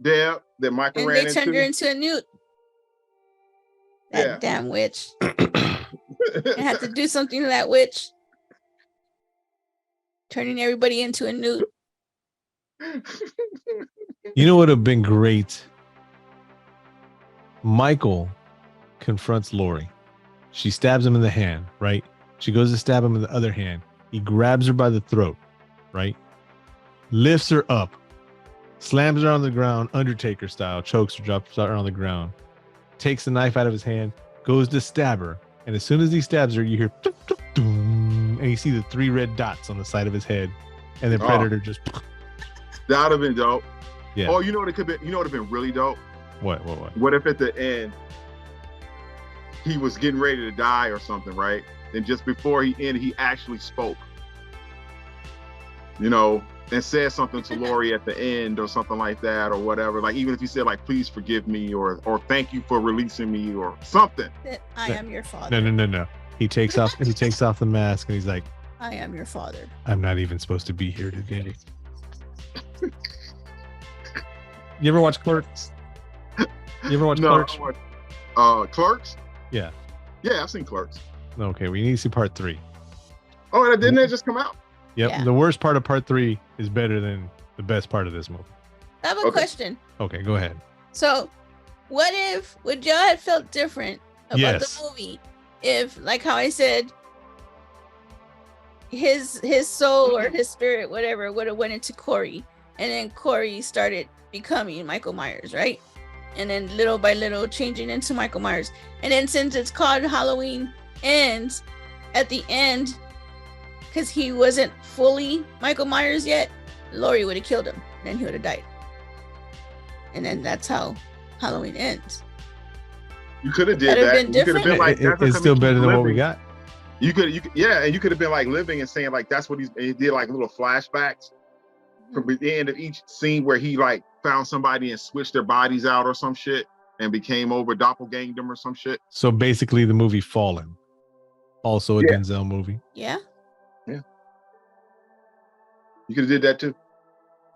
Deb, that Michael ran into. And they turned her into a newt. That damn witch. I had to do something to that witch. Turning everybody into a newt. You know what would have been great? Michael confronts Laurie. She stabs him in the hand, right? She goes to stab him in the other hand. He grabs her by the throat, right? Lifts her up, slams her on the ground, Undertaker style, chokes her, drops her on the ground, takes the knife out of his hand, goes to stab her. And as soon as he stabs her, you hear, and you see the 3 red dots on the side of his head. And then Predator just. That would have been dope. Yeah. Oh, you know what it could be? You know what would have been really dope? What? What if at the end, he was getting ready to die or something, right? And just before he ended, he actually spoke. and said something to Laurie at the end or something like that or whatever. Like even if he said like, please forgive me or thank you for releasing me or something. I am your father. No. He takes off the mask and he's like, I am your father. I'm not even supposed to be here today. You ever watch Clerks? Clerks? Clerks? Yeah. Yeah, I've seen Clerks. Okay, we need to see part 3. Oh, didn't that just come out? Yep. Yeah. The worst part of part 3 is better than the best part of this movie. I have a question. Okay, go ahead. So, would y'all have felt different about the movie if, like how I said, his soul or his spirit, whatever, would have went into Corey, and then Corey started becoming Michael Myers, right? And then little by little changing into Michael Myers. And then since it's called Halloween Ends, at the end, because he wasn't fully Michael Myers yet, Laurie would have killed him. Then he would have died. And then that's how Halloween ends. You could have did that. Been you could have been like, it's still better than what we got. You could, and you could have been like living and saying like that's what he did, like little flashbacks from the end of each scene where he like found somebody and switched their bodies out or some shit and became over doppelganged them or some shit. So basically, the movie Fallen, also a Denzel movie. Yeah. You could have did that too.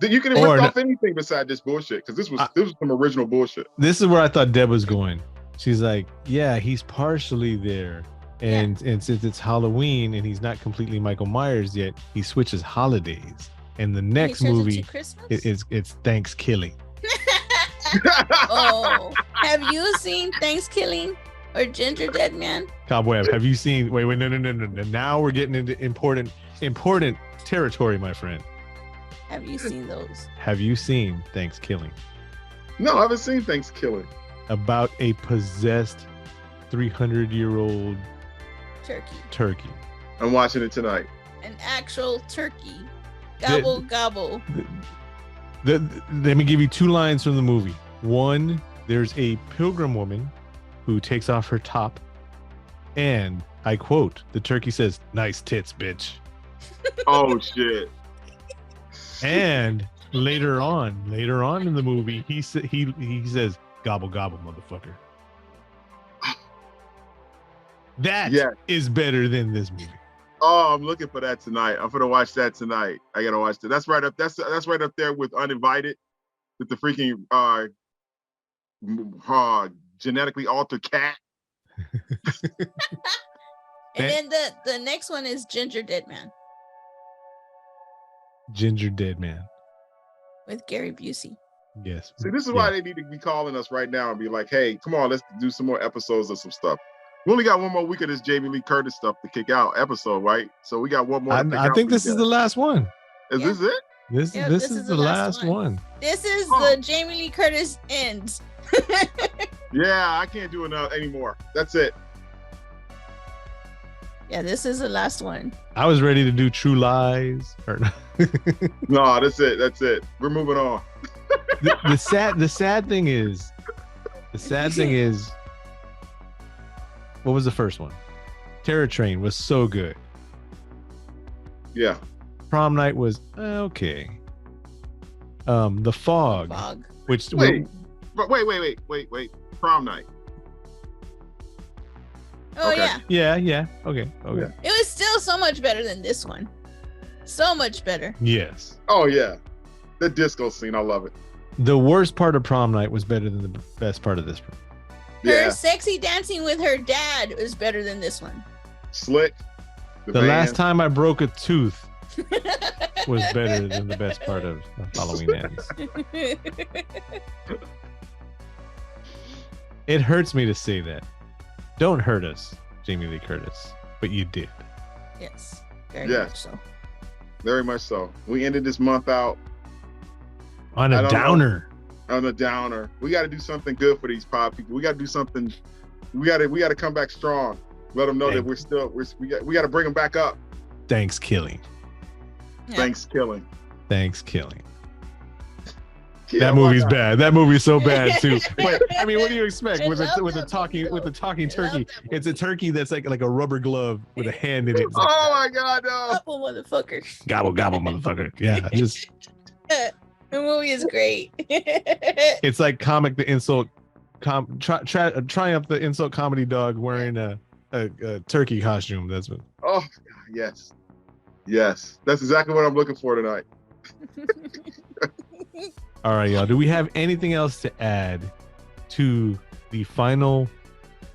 You could have ripped off anything beside this bullshit because this was some original bullshit. This is where I thought Deb was going. She's like, yeah, he's partially there. And since it's Halloween and he's not completely Michael Myers yet, he switches holidays. And the next movie it's Thanksgiving. Oh, have you seen Thanksgiving or Ginger Dead Man? Cobweb, have you seen? Wait, no. Now we're getting into important territory, my friend. Have you seen those? Have you seen Thanksgiving? No, I haven't seen Thanksgiving. About a possessed 300-year-old turkey. I'm watching it tonight. An actual turkey. Gobble, gobble. Let me give you 2 lines from the movie. One, there's a pilgrim woman who takes off her top, and I quote, the turkey says, "Nice tits, bitch." Oh shit. And later on in the movie, he says, "Gobble, gobble, motherfucker." That is better than this movie. Oh, I'm looking for that tonight. I'm gonna watch that tonight. I gotta watch that. That's right up. That's right up there with Uninvited, with the freaking genetically altered cat. And then the next one is Ginger Dead Man. Ginger Dead Man. With Gary Busey. Yes. See, this is why they need to be calling us right now and be like, hey, come on, let's do some more episodes of some stuff. We only got one more week of this Jamie Lee Curtis stuff to kick out episode, right? So we got one more. I think this is the last one. Is this it? This is the last one. This is the Jamie Lee Curtis ends. Yeah, I can't do enough anymore. That's it. Yeah, this is the last one. I was ready to do True Lies. No, that's it. That's it. We're moving on. The sad thing is, what was the first one? Terror Train was so good. Yeah. Prom Night was okay. The Fog. Which wait. Prom Night. Oh okay. Yeah. Okay. It was still so much better than this one. So much better. Yes. Oh yeah. The disco scene, I love it. The worst part of Prom Night was better than the best part of this one. Her sexy dancing with her dad was better than this one. Slick. The last time I broke a tooth was better than the best part of Halloween Ends. It hurts me to say that. Don't hurt us, Jamie Lee Curtis, but you did. Yes, very much so. Very much so. We ended this month out on a downer. On a downer. We got to do something good for these pod people. We got to do something. We got to come back strong. Let them know that we got to bring them back up. Thanksgiving. Yeah. Thanksgiving. Yeah, That why movie's not? bad. That movie's so bad too. But I mean, what do you expect I with love a that talking movie, with a though. talking I love turkey? that It's a movie. turkey that's like a rubber glove with a hand in it. It's like, Oh my God, no. Apple motherfucker. gobble gobble, motherfucker. Yeah, just The movie is great. it's like comic the insult, triumph the insult comedy dog wearing a turkey costume. That's what. Oh God, yes. Yes. That's exactly what I'm looking for tonight. All right, y'all. Do we have anything else to add to the final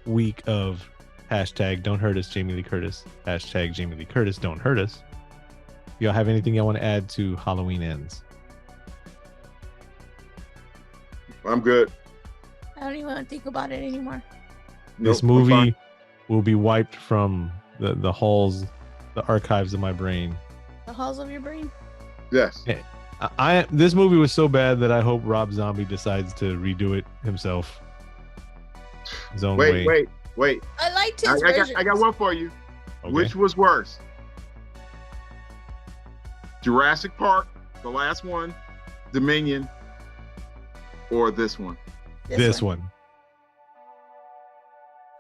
week of hashtag Don't Hurt Us, Jamie Lee Curtis? Hashtag Jamie Lee Curtis, Don't Hurt Us. Y'all have anything y'all want to add to Halloween Ends? I'm good. I don't even want to think about it anymore. This Nope, I'm movie fine. will be wiped from the halls, the archives of my brain. The halls of your brain. Yes. This movie was so bad that I hope Rob Zombie decides to redo it himself. His own way. Wait. I liked his I version. got one for you. Okay. Which was worse? Jurassic Park, the last one, Dominion, or this one? This one.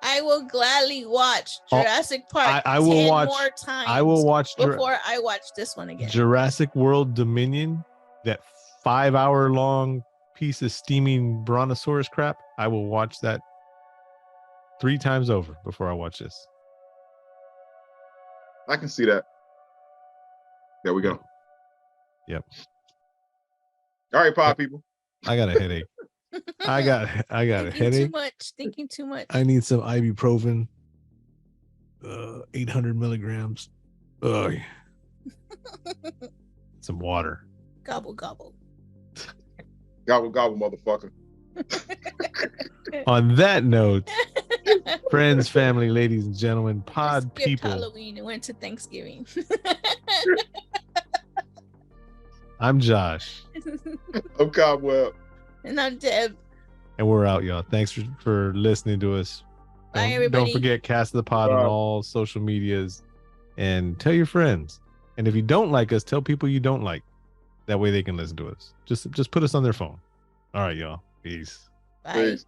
I will gladly watch Jurassic Park. I will 10 watch more times. I will watch before I watch this one again. Jurassic World Dominion, that 5-hour long piece of steaming brontosaurus crap. I will watch that 3 times over before I watch this. I can see that. There we go. Yep. All right, pod people. I got a headache. I got a headache. Thinking too much. I need some ibuprofen. 800 milligrams. Ugh. Some water. Gobble gobble. Gobble gobble, motherfucker. On that note, friends, family, ladies and gentlemen, pod Skipped people. Halloween and went to Thanksgiving. I'm Josh. I'm Cobweb. And I'm Deb. And we're out, y'all. Thanks for listening to us. Bye, everybody. Don't forget, cast the pod on all social medias and tell your friends. And if you don't like us, tell people you don't like. That way they can listen to us. Just put us on their phone. All right, y'all. Peace. Bye. Peace.